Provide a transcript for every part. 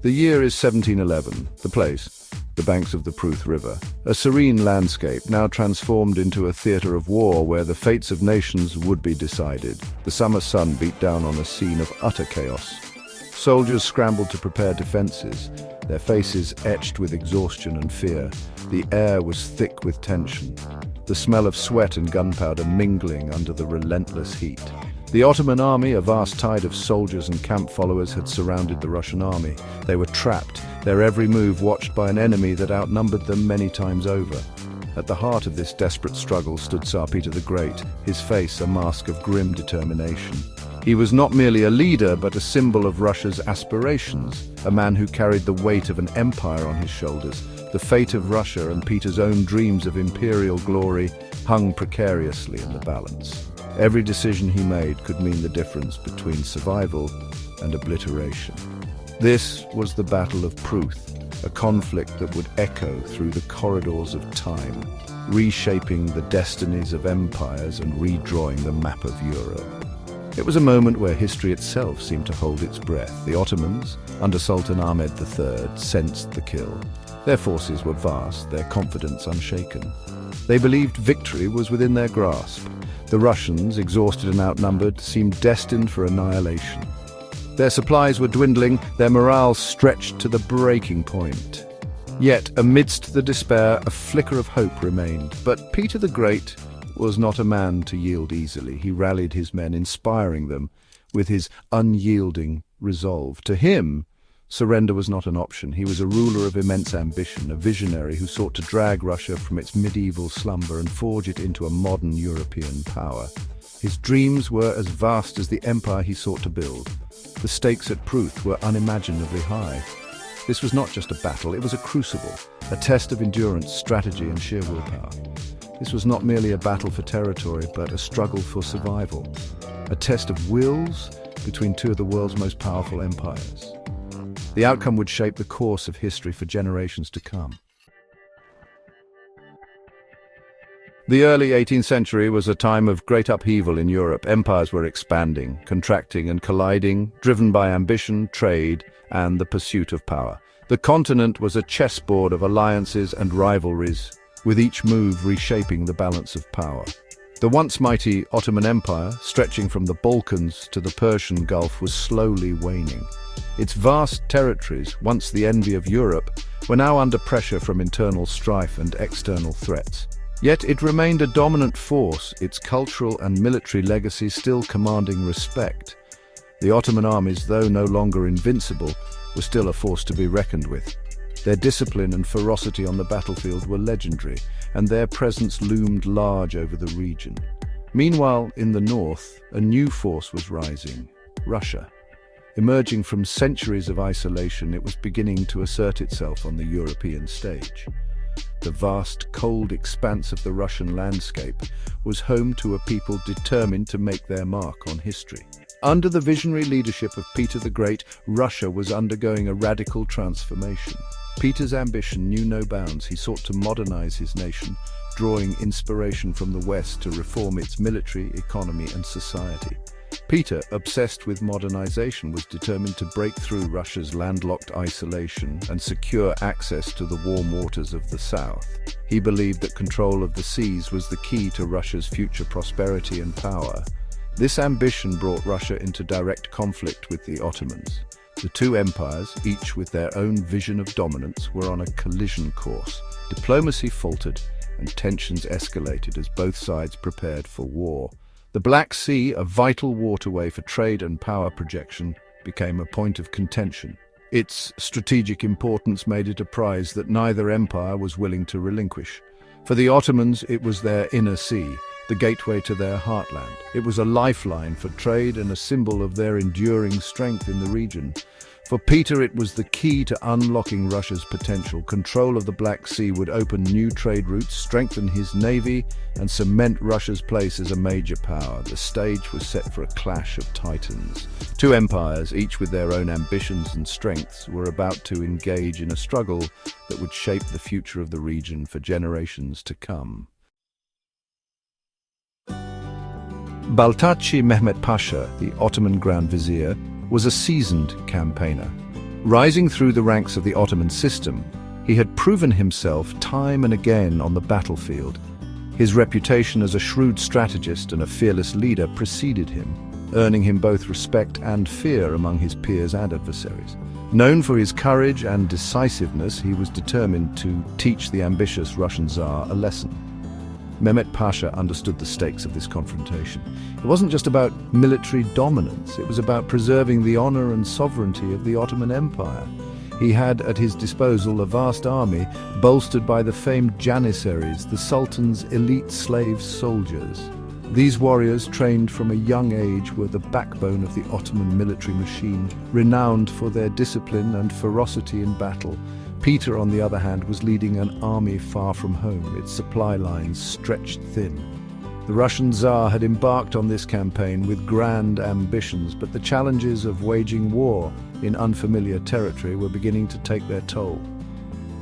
The year is 1711. The place, the banks of the Pruth River, a serene landscape now transformed into a theatre of war where the fates of nations would be decided. The summer sun beat down on a scene of utter chaos. Soldiers scrambled to prepare defenses, their faces etched with exhaustion and fear. The air was thick with tension, the smell of sweat and gunpowder mingling under the relentless heat. The Ottoman army, a vast tide of soldiers and camp followers, had surrounded the Russian army. They were trapped, their every move watched by an enemy that outnumbered them many times over. At the heart of this desperate struggle stood Tsar Peter the Great, his face a mask of grim determination. He was not merely a leader, but a symbol of Russia's aspirations, a man who carried the weight of an empire on his shoulders. The fate of Russia and Peter's own dreams of imperial glory hung precariously in the balance. Every decision he made could mean the difference between survival and obliteration. This was the Battle of Pruth, a conflict that would echo through the corridors of time, reshaping the destinies of empires and redrawing the map of Europe. It was a moment where history itself seemed to hold its breath. The Ottomans, under Sultan Mehmet III, sensed the kill. Their forces were vast, their confidence unshaken. They believed victory was within their grasp. The Russians, exhausted and outnumbered, seemed destined for annihilation. Their supplies were dwindling, their morale stretched to the breaking point. Yet, amidst the despair, a flicker of hope remained. But Peter the Great was not a man to yield easily. He rallied his men, inspiring them with his unyielding resolve. To him, surrender was not an option. He was a ruler of immense ambition, a visionary who sought to drag Russia from its medieval slumber and forge it into a modern European power. His dreams were as vast as the empire he sought to build. The stakes at Pruth were unimaginably high. This was not just a battle, it was a crucible, a test of endurance, strategy, and sheer willpower. This was not merely a battle for territory, but a struggle for survival, a test of wills between two of the world's most powerful empires. The outcome would shape the course of history for generations to come. The early 18th century was a time of great upheaval in Europe. Empires were expanding, contracting, and colliding, driven by ambition, trade, and the pursuit of power. The continent was a chessboard of alliances and rivalries, with each move reshaping the balance of power. The once mighty Ottoman Empire, stretching from the Balkans to the Persian Gulf, was slowly waning. Its vast territories, once the envy of Europe, were now under pressure from internal strife and external threats. Yet it remained a dominant force, its cultural and military legacy still commanding respect. The Ottoman armies, though no longer invincible, were still a force to be reckoned with. Their discipline and ferocity on the battlefield were legendary, and their presence loomed large over the region. Meanwhile, in the north, a new force was rising: Russia. Emerging from centuries of isolation, it was beginning to assert itself on the European stage. The vast, cold expanse of the Russian landscape was home to a people determined to make their mark on history. Under the visionary leadership of Peter the Great, Russia was undergoing a radical transformation. Peter's ambition knew no bounds. He sought to modernize his nation, drawing inspiration from the West to reform its military, economy, and society. Peter, obsessed with modernization, was determined to break through Russia's landlocked isolation and secure access to the warm waters of the south. He believed that control of the seas was the key to Russia's future prosperity and power. This ambition brought Russia into direct conflict with the Ottomans. The two empires, each with their own vision of dominance, were on a collision course. Diplomacy faltered and tensions escalated as both sides prepared for war. The Black Sea, a vital waterway for trade and power projection, became a point of contention. Its strategic importance made it a prize that neither empire was willing to relinquish. For the Ottomans, it was their inner sea, the gateway to their heartland. It was a lifeline for trade and a symbol of their enduring strength in the region. For Peter, it was the key to unlocking Russia's potential. Control of the Black Sea would open new trade routes, strengthen his navy, and cement Russia's place as a major power. The stage was set for a clash of titans. Two empires, each with their own ambitions and strengths, were about to engage in a struggle that would shape the future of the region for generations to come. Baltacı Mehmet Pasha, the Ottoman Grand Vizier, was a seasoned campaigner. Rising through the ranks of the Ottoman system, he had proven himself time and again on the battlefield. His reputation as a shrewd strategist and a fearless leader preceded him, earning him both respect and fear among his peers and adversaries. Known for his courage and decisiveness, he was determined to teach the ambitious Russian Tsar a lesson. Mehmet Pasha understood the stakes of this confrontation. It wasn't just about military dominance, it was about preserving the honor and sovereignty of the Ottoman Empire. He had at his disposal a vast army, bolstered by the famed Janissaries, the Sultan's elite slave soldiers. These warriors, trained from a young age, were the backbone of the Ottoman military machine, renowned for their discipline and ferocity in battle. Peter, on the other hand, was leading an army far from home, its supply lines stretched thin. The Russian Tsar had embarked on this campaign with grand ambitions, but the challenges of waging war in unfamiliar territory were beginning to take their toll.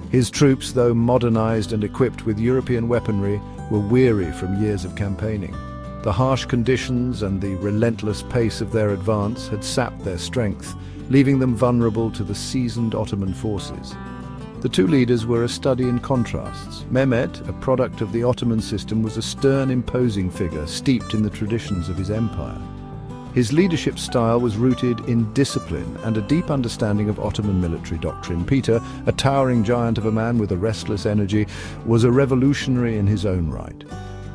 His troops, though modernized and equipped with European weaponry, were weary from years of campaigning. The harsh conditions and the relentless pace of their advance had sapped their strength, leaving them vulnerable to the seasoned Ottoman forces. The two leaders were a study in contrasts. Mehmet, a product of the Ottoman system, was a stern, imposing figure, steeped in the traditions of his empire. His leadership style was rooted in discipline and a deep understanding of Ottoman military doctrine. Peter, a towering giant of a man with a restless energy, was a revolutionary in his own right,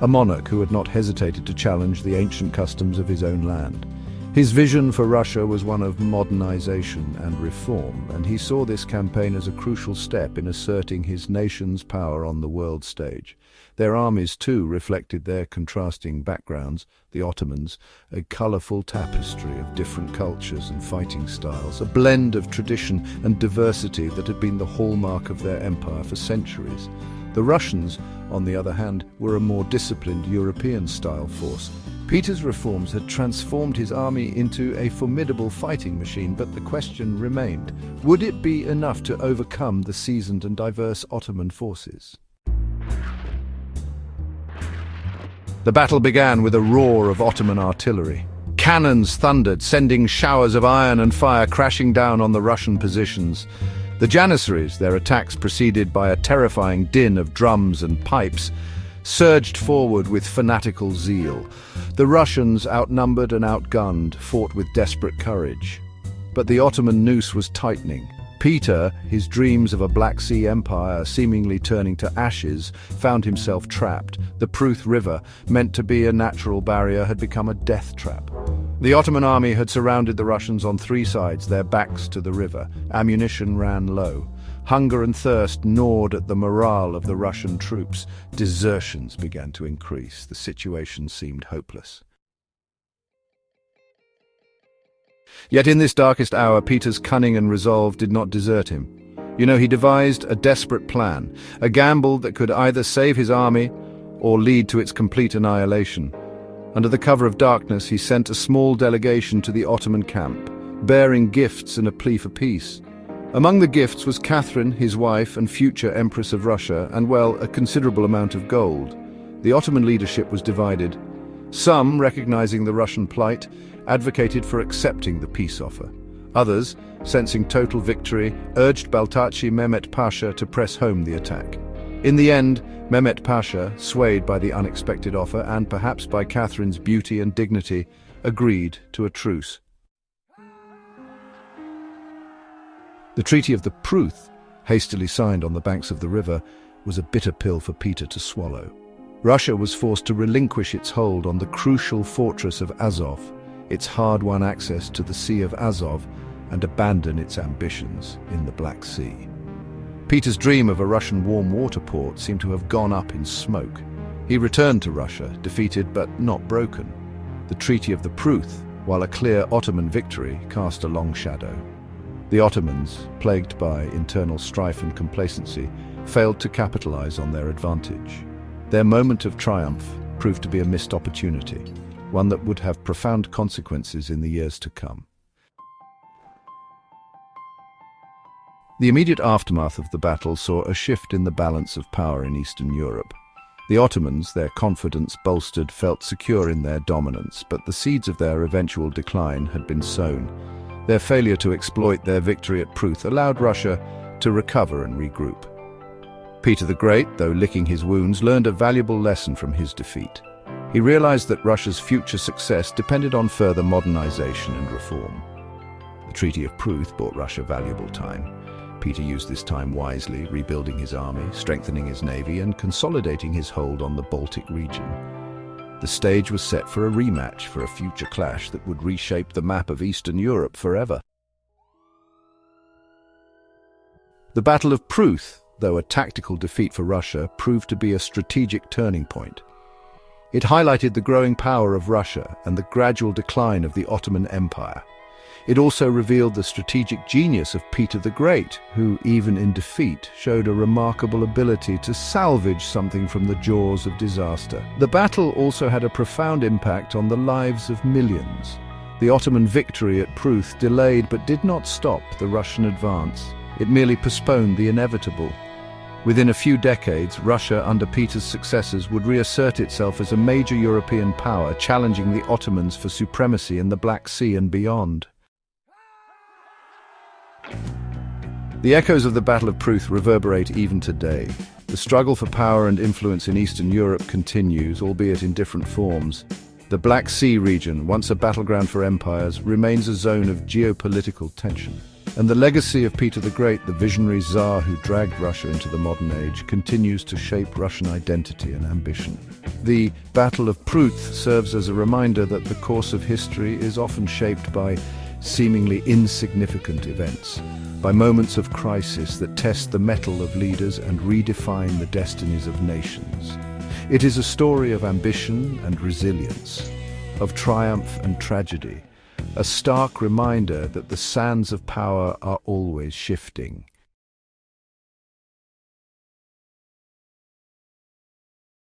a monarch who had not hesitated to challenge the ancient customs of his own land. His vision for Russia was one of modernization and reform, and he saw this campaign as a crucial step in asserting his nation's power on the world stage. Their armies, too, reflected their contrasting backgrounds. The Ottomans, a colorful tapestry of different cultures and fighting styles, a blend of tradition and diversity that had been the hallmark of their empire for centuries. The Russians, on the other hand, were a more disciplined European-style force. Peter's reforms had transformed his army into a formidable fighting machine, but the question remained, would it be enough to overcome the seasoned and diverse Ottoman forces? The battle began with a roar of Ottoman artillery. Cannons thundered, sending showers of iron and fire crashing down on the Russian positions. The Janissaries, their attacks preceded by a terrifying din of drums and pipes, surged forward with fanatical zeal. The Russians, outnumbered and outgunned, fought with desperate courage. But the Ottoman noose was tightening. Peter, his dreams of a Black Sea empire seemingly turning to ashes, found himself trapped. The Pruth River, meant to be a natural barrier, had become a death trap. The Ottoman army had surrounded the Russians on three sides, their backs to the river. Ammunition ran low. Hunger and thirst gnawed at the morale of the Russian troops. Desertions began to increase. The situation seemed hopeless. Yet in this darkest hour, Peter's cunning and resolve did not desert him. He devised a desperate plan, a gamble that could either save his army or lead to its complete annihilation. Under the cover of darkness, he sent a small delegation to the Ottoman camp, bearing gifts and a plea for peace. Among the gifts was Catherine, his wife and future Empress of Russia, and, well, a considerable amount of gold. The Ottoman leadership was divided. Some, recognizing the Russian plight, advocated for accepting the peace offer. Others, sensing total victory, urged Baltacı Mehmet Pasha to press home the attack. In the end, Mehmet Pasha, swayed by the unexpected offer and perhaps by Catherine's beauty and dignity, agreed to a truce. The Treaty of the Pruth, hastily signed on the banks of the river, was a bitter pill for Peter to swallow. Russia was forced to relinquish its hold on the crucial fortress of Azov, its hard-won access to the Sea of Azov, and abandon its ambitions in the Black Sea. Peter's dream of a Russian warm water port seemed to have gone up in smoke. He returned to Russia, defeated but not broken. The Treaty of the Pruth, while a clear Ottoman victory, cast a long shadow. The Ottomans, plagued by internal strife and complacency, failed to capitalize on their advantage. Their moment of triumph proved to be a missed opportunity, one that would have profound consequences in the years to come. The immediate aftermath of the battle saw a shift in the balance of power in Eastern Europe. The Ottomans, their confidence bolstered, felt secure in their dominance, but the seeds of their eventual decline had been sown. Their failure to exploit their victory at Pruth allowed Russia to recover and regroup. Peter the Great, though licking his wounds, learned a valuable lesson from his defeat. He realized that Russia's future success depended on further modernization and reform. The Treaty of Pruth bought Russia valuable time. Peter used this time wisely, rebuilding his army, strengthening his navy, and consolidating his hold on the Baltic region. The stage was set for a rematch, for a future clash that would reshape the map of Eastern Europe forever. The Battle of Pruth, though a tactical defeat for Russia, proved to be a strategic turning point. It highlighted the growing power of Russia and the gradual decline of the Ottoman Empire. It also revealed the strategic genius of Peter the Great, who, even in defeat, showed a remarkable ability to salvage something from the jaws of disaster. The battle also had a profound impact on the lives of millions. The Ottoman victory at Pruth delayed but did not stop the Russian advance. It merely postponed the inevitable. Within a few decades, Russia, under Peter's successors, would reassert itself as a major European power, challenging the Ottomans for supremacy in the Black Sea and beyond. The echoes of the Battle of Pruth reverberate even today. The struggle for power and influence in Eastern Europe continues, albeit in different forms. The Black Sea region, once a battleground for empires, remains a zone of geopolitical tension. And the legacy of Peter the Great, the visionary Tsar who dragged Russia into the modern age, continues to shape Russian identity and ambition. The Battle of Pruth serves as a reminder that the course of history is often shaped by seemingly insignificant events, by moments of crisis that test the mettle of leaders and redefine the destinies of nations. It is a story of ambition and resilience, of triumph and tragedy, a stark reminder that the sands of power are always shifting.